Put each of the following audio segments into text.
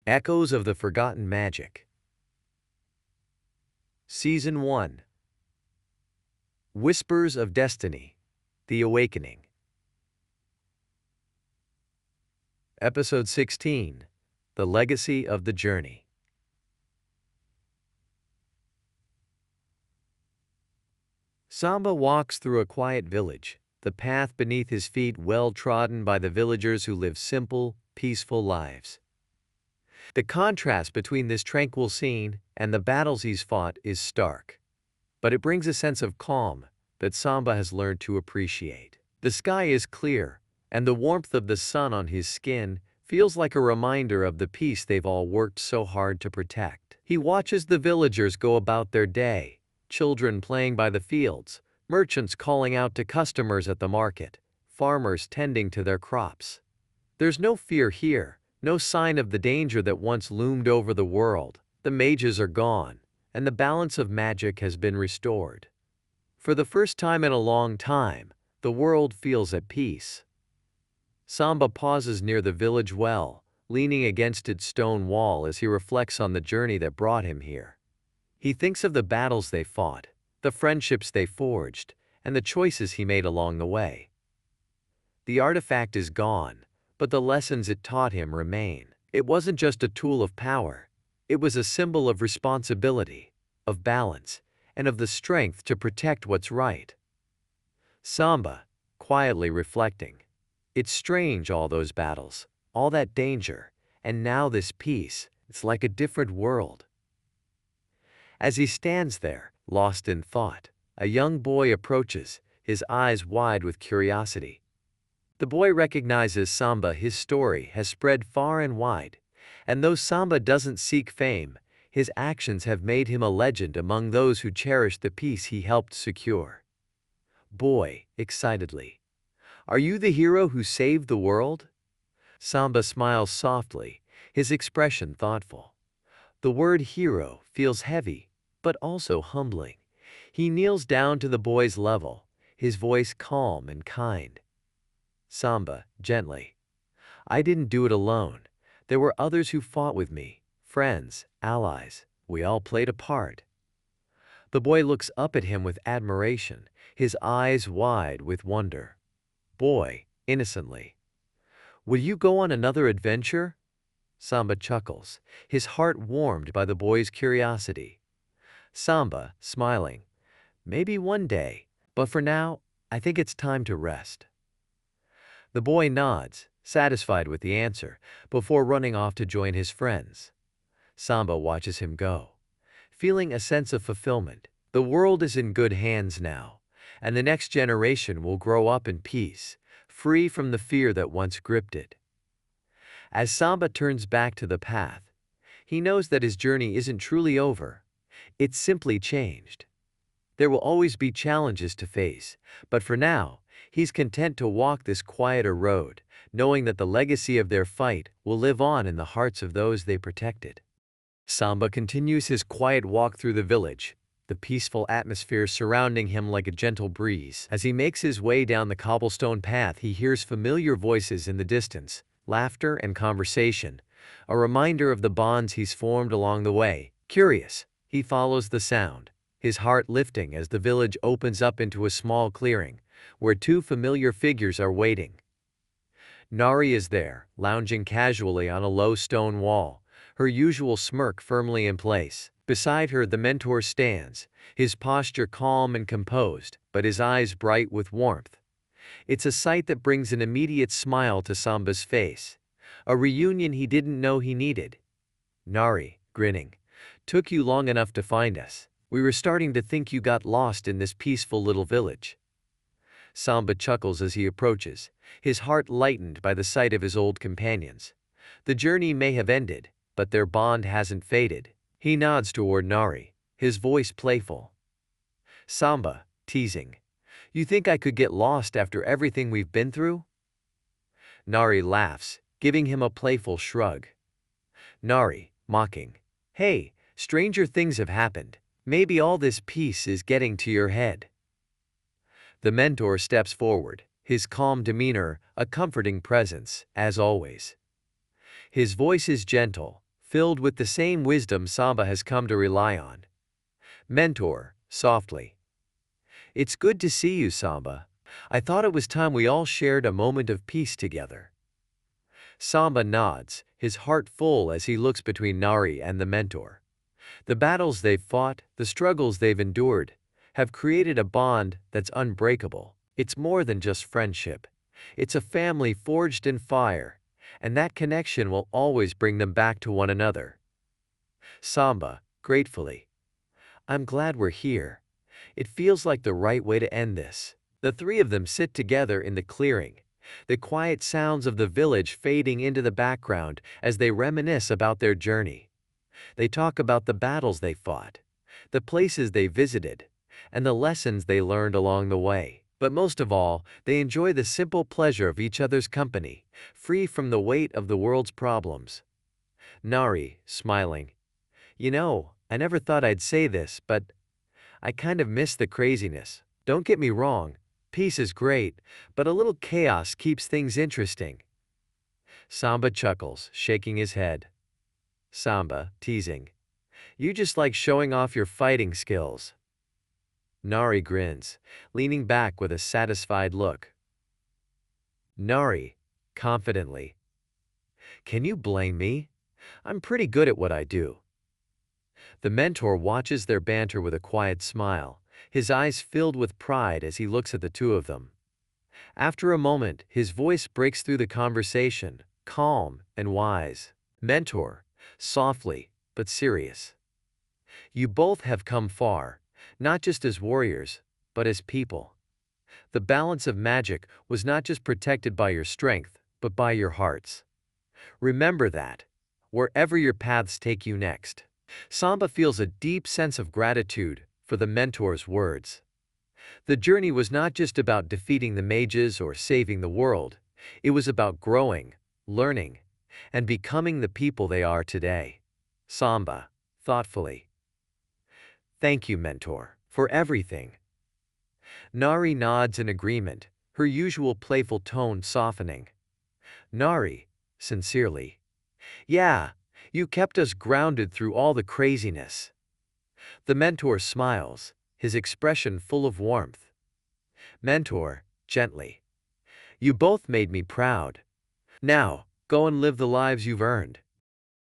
Echoes of the Forgotten Magic. Season 1. Whispers of Destiny. The Awakening. Episode 16. The Legacy of the Journey. Samba walks through a quiet village, the path beneath his feet well trodden by the villagers who live simple, peaceful lives. The contrast between this tranquil scene and the battles he's fought is stark, but it brings a sense of calm that Samba has learned to appreciate. The sky is clear, and the warmth of the sun on his skin feels like a reminder of the peace they've all worked so hard to protect. He watches the villagers go about their day, children playing by the fields, merchants calling out to customers at the market, farmers tending to their crops. There's no fear here, no sign of the danger that once loomed over the world. The mages are gone, and the balance of magic has been restored. For the first time in a long time, the world feels at peace. Samba pauses near the village well, leaning against its stone wall as he reflects on the journey that brought him here. He thinks of the battles they fought, the friendships they forged, and the choices he made along the way. The artifact is gone, but the lessons it taught him remain. It wasn't just a tool of power. It was a symbol of responsibility, of balance, and of the strength to protect what's right. Samba, quietly reflecting. It's strange, all those battles, all that danger, and now this peace. It's like a different world. As he stands there, lost in thought, a young boy approaches, his eyes wide with curiosity. The boy recognizes Samba. His story has spread far and wide, and though Samba doesn't seek fame, his actions have made him a legend among those who cherish the peace he helped secure. Boy, excitedly. Are you the hero who saved the world? Samba smiles softly, his expression thoughtful. The word hero feels heavy, but also humbling. He kneels down to the boy's level, his voice calm and kind. Samba, gently. I didn't do it alone. There were others who fought with me, friends, allies. We all played a part. The boy looks up at him with admiration, his eyes wide with wonder. Boy, innocently. Will you go on another adventure? Samba chuckles, his heart warmed by the boy's curiosity. Samba, smiling. Maybe one day, but for now, I think it's time to rest. The boy nods, satisfied with the answer, before running off to join his friends. Samba watches him go, feeling a sense of fulfillment. The world is in good hands now, and the next generation will grow up in peace, free from the fear that once gripped it. As Samba turns back to the path, he knows that his journey isn't truly over. It's simply changed. There will always be challenges to face, but for now, he's content to walk this quieter road, knowing that the legacy of their fight will live on in the hearts of those they protected. Samba continues his quiet walk through the village, the peaceful atmosphere surrounding him like a gentle breeze. As he makes his way down the cobblestone path, he hears familiar voices in the distance, laughter and conversation, a reminder of the bonds he's formed along the way. Curious, he follows the sound, his heart lifting as the village opens up into a small clearing, where two familiar figures are waiting. Nari is there, lounging casually on a low stone wall, her usual smirk firmly in place. Beside her, the mentor stands, his posture calm and composed, but his eyes bright with warmth. It's a sight that brings an immediate smile to Samba's face, a reunion he didn't know he needed. Nari, grinning. Took you long enough to find us. We were starting to think you got lost in this peaceful little village. Samba chuckles as he approaches, his heart lightened by the sight of his old companions. The journey may have ended, but their bond hasn't faded. He nods toward Nari, his voice playful. Samba, teasing. You think I could get lost after everything we've been through? Nari laughs, giving him a playful shrug. Nari, mocking. Hey, stranger things have happened. Maybe all this peace is getting to your head. The mentor steps forward, his calm demeanor a comforting presence, as always. His voice is gentle, filled with the same wisdom Samba has come to rely on. Mentor, softly. It's good to see you, Samba. I thought it was time we all shared a moment of peace together. Samba nods, his heart full as he looks between Nari and the mentor. The battles they've fought, the struggles they've endured, have created a bond that's unbreakable. It's more than just friendship. It's a family forged in fire, and that connection will always bring them back to one another. Samba, gratefully. I'm glad we're here. It feels like the right way to end this. The three of them sit together in the clearing, the quiet sounds of the village fading into the background as they reminisce about their journey. They talk about the battles they fought, the places they visited, and the lessons they learned along the way. But most of all, they enjoy the simple pleasure of each other's company, free from the weight of the world's problems. Nari, smiling. You know, I never thought I'd say this, but I kind of miss the craziness. Don't get me wrong, peace is great, but a little chaos keeps things interesting. Samba chuckles, shaking his head. Samba, teasing. You just like showing off your fighting skills. Nari grins, leaning back with a satisfied look. Nari, confidently. Can you blame me? I'm pretty good at what I do. The mentor watches their banter with a quiet smile, his eyes filled with pride as he looks at the two of them. After a moment, his voice breaks through the conversation, calm and wise. Mentor, softly but serious. You both have come far, not just as warriors, but as people. The balance of magic was not just protected by your strength, but by your hearts. Remember that, wherever your paths take you next. Samba feels a deep sense of gratitude for the mentor's words. The journey was not just about defeating the mages or saving the world. It was about growing, learning, and becoming the people they are today. Samba, thoughtfully. Thank you, mentor, for everything. Nari nods in agreement, her usual playful tone softening. Nari, sincerely. Yeah, you kept us grounded through all the craziness. The mentor smiles, his expression full of warmth. Mentor, gently. You both made me proud. Now, go and live the lives you've earned.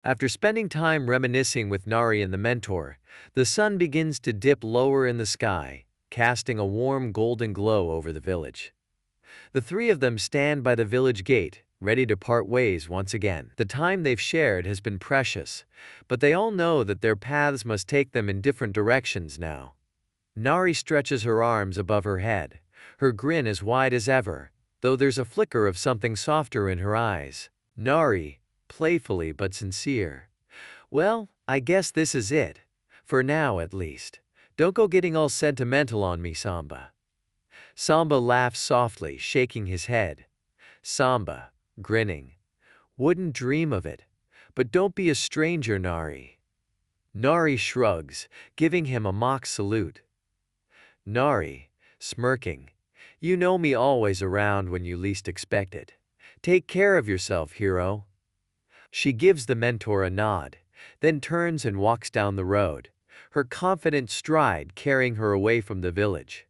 After spending time reminiscing with Nari and the mentor, the sun begins to dip lower in the sky, casting a warm golden glow over the village. The three of them stand by the village gate, ready to part ways once again. The time they've shared has been precious, but they all know that their paths must take them in different directions now. Nari stretches her arms above her head, her grin as wide as ever, though there's a flicker of something softer in her eyes. Nari, playfully but sincere. Well, I guess this is it. For now, at least. Don't go getting all sentimental on me, Samba. Samba laughs softly, shaking his head. Samba, grinning. Wouldn't dream of it. But don't be a stranger, Nari. Nari shrugs, giving him a mock salute. Nari, smirking. You know me always around when you least expect it. Take care of yourself, hero. She gives the mentor a nod, then turns and walks down the road, her confident stride carrying her away from the village.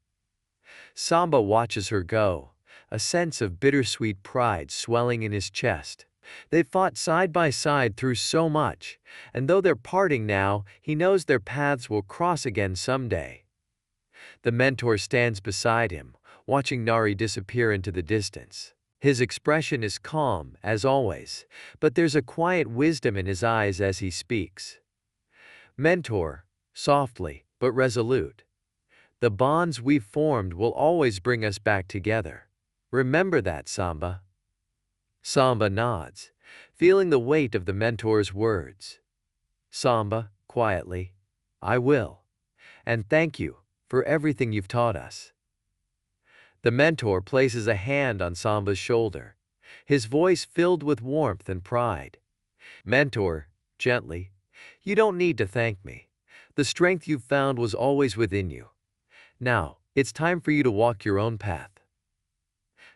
Samba watches her go, a sense of bittersweet pride swelling in his chest. They've fought side by side through so much, and though they're parting now, he knows their paths will cross again someday. The mentor stands beside him, watching Nari disappear into the distance. His expression is calm, as always, but there's a quiet wisdom in his eyes as he speaks. Mentor, softly, but resolute. The bonds we've formed will always bring us back together. Remember that, Samba. Samba nods, feeling the weight of the mentor's words. Samba, quietly, I will. And thank you for everything you've taught us. The mentor places a hand on Samba's shoulder, his voice filled with warmth and pride. Mentor, gently, you don't need to thank me. The strength you've found was always within you. Now, it's time for you to walk your own path.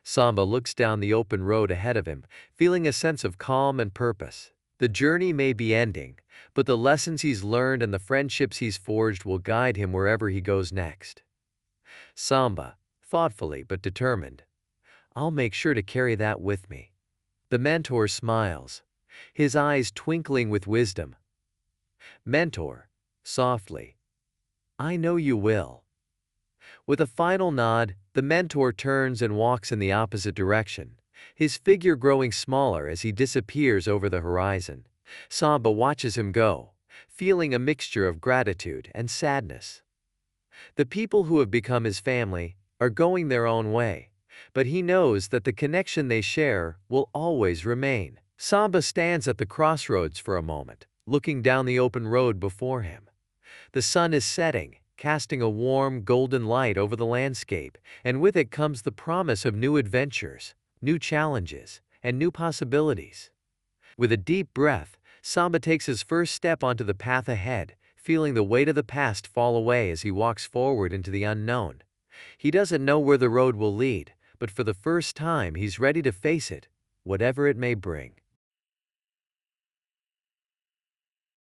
Samba looks down the open road ahead of him, feeling a sense of calm and purpose. The journey may be ending, but the lessons he's learned and the friendships he's forged will guide him wherever he goes next. Samba, thoughtfully but determined. I'll make sure to carry that with me. The mentor smiles, his eyes twinkling with wisdom. Mentor, softly. I know you will. With a final nod, the mentor turns and walks in the opposite direction, his figure growing smaller as he disappears over the horizon. Samba watches him go, feeling a mixture of gratitude and sadness. The people who have become his family are going their own way, but he knows that the connection they share will always remain. Samba stands at the crossroads for a moment, looking down the open road before him. The sun is setting, casting a warm, golden light over the landscape, and with it comes the promise of new adventures, new challenges, and new possibilities. With a deep breath, Samba takes his first step onto the path ahead, feeling the weight of the past fall away as he walks forward into the unknown. He doesn't know where the road will lead, but for the first time he's ready to face it, whatever it may bring.